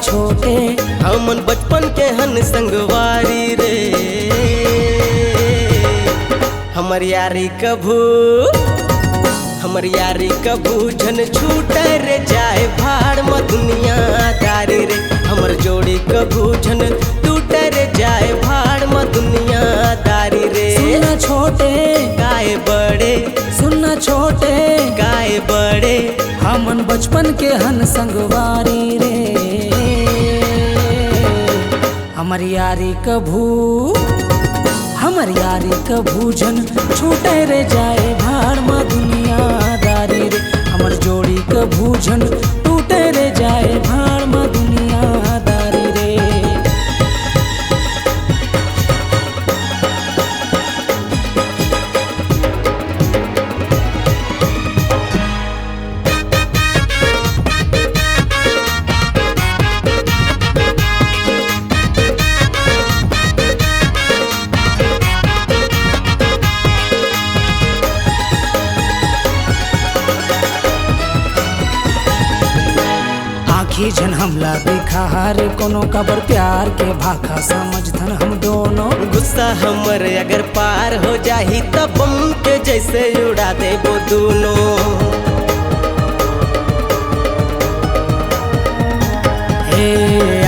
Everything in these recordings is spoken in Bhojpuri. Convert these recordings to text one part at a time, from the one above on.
छोटे हमन बचपन के हन संगवारी रे। हमर यारी कभू झन छूटे रे जाए भाड़ में दुनियादारी रे। हमर जोड़ी कभू झन टूटे रे जाए भाड़ में दुनियादारी रे। सुनना छोटे गाय बड़े, सुनना छोटे गाय बड़े, हमन बचपन के हन संगवारी रे। हमर यारी कभू झन छूटे रे जाए भाड़ में दुनियादारी रे। हमर जोड़ी कभू झन टूटे रे जाए भाड़ में दुनियादारी रे। आखी झन हमला दिखार कोनो कबर प्यार के भाखा समझथन हम दोनों। गुस्सा हमर अगर पार हो जाही तब बम के जैसे उड़ा देबो दोनों।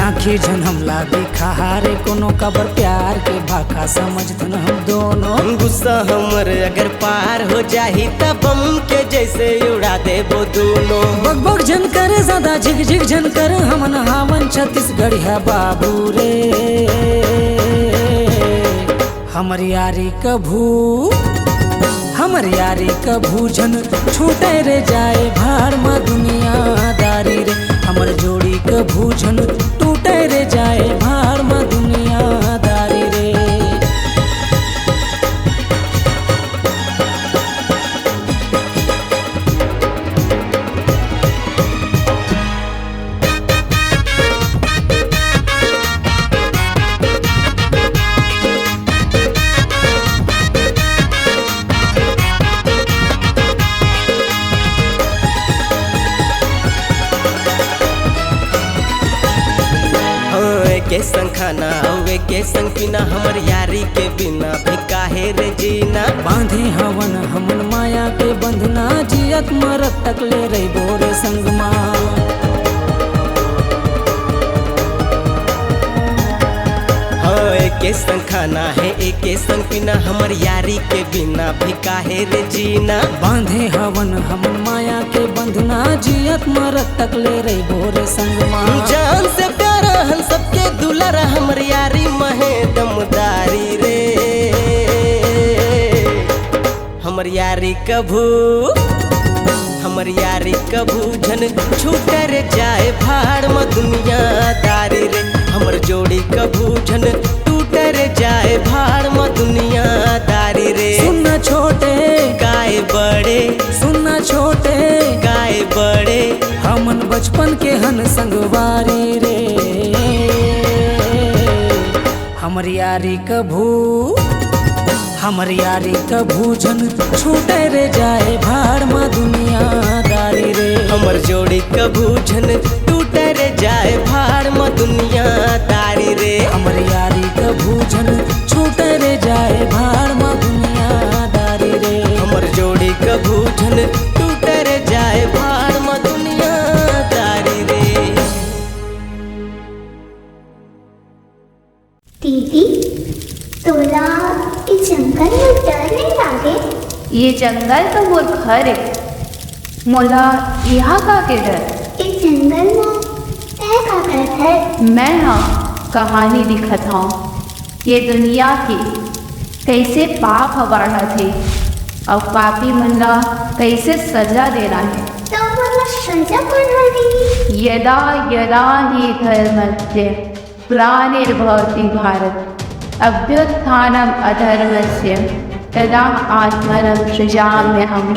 आखी झन हमला दिखार कोनो कबर प्यार के भाखा समझथन हम दोनों। गुस्सा हमर अगर पार हो जाही तब बम के जैसे उड़ा देबो दोनों। बग बग झन करे ज्यादा झिक झिक झन कर हमन हावन छत्तीसगढ़ है बाबू रे। हमर यारी कभू झन छूटे रे जाए भाड़ में दुनियादारी रे। हमर जोड़ी कभू झन टूटे रे जाए भाड़ में दुनियादारी रे। के संग खाना हुए के संग पीना हमर यारी के बिना भी काहे रे जीना। बांधे हवन हमन माया के बंधना जियत मरत तक ले रही बोरे संगमा। के संग खाना है एक संग पीना हमर यारी के बिना भी काहे रे जीना। बांधे हवन हमन माया के बंधना जियत मरत तक ले रही बोरे संगमा। जान से प्यारा हम सबके दुलारा हमर यारी महे दमदारी रे। हमर यारी कभू झन छूटे रे जाए भाड़ में दुनियादारी रे। हमर जोड़ी कभू झन टूटे रे जाए भाड़ में दुनियादारी रे। सुनना छोटे गाय बड़े, सुनना छोटे गाय बड़े, हमन बचपन के हन संगवारी रे। हमर यारी कभू झन छूटे रे जाए भाड़ में दुनियादारी रे। हमर जोड़ी कभू झन टूटे रे जाए भाड़ में दुनियादारी रे। हमर यारी कभू झन छूटे रे जाए भाड़ में दुनियादारी रे। हमर जोड़ी कभू झन टूटे रे जाए भाड़ में दुनियादारी रे। दीदी तोला इस जंगल में डर नहीं लागे? ये जंगल तो मोर घर है, मोला यहाँ का के डर। इस जंगल में तय का घर है? मैं हाँ कहानी दिखत हूँ ये दुनिया की कैसे पाप हवाड़ा थे और पापी मनला कैसे सजा देना है। तो मोला सजा कौन हो दी? यदा यदा हि धर्मस्य ग्लानिर्भवति भारत अभ्युत्थानम् अधर्मस्य तदा आत्मानं सृजाम्यहम्।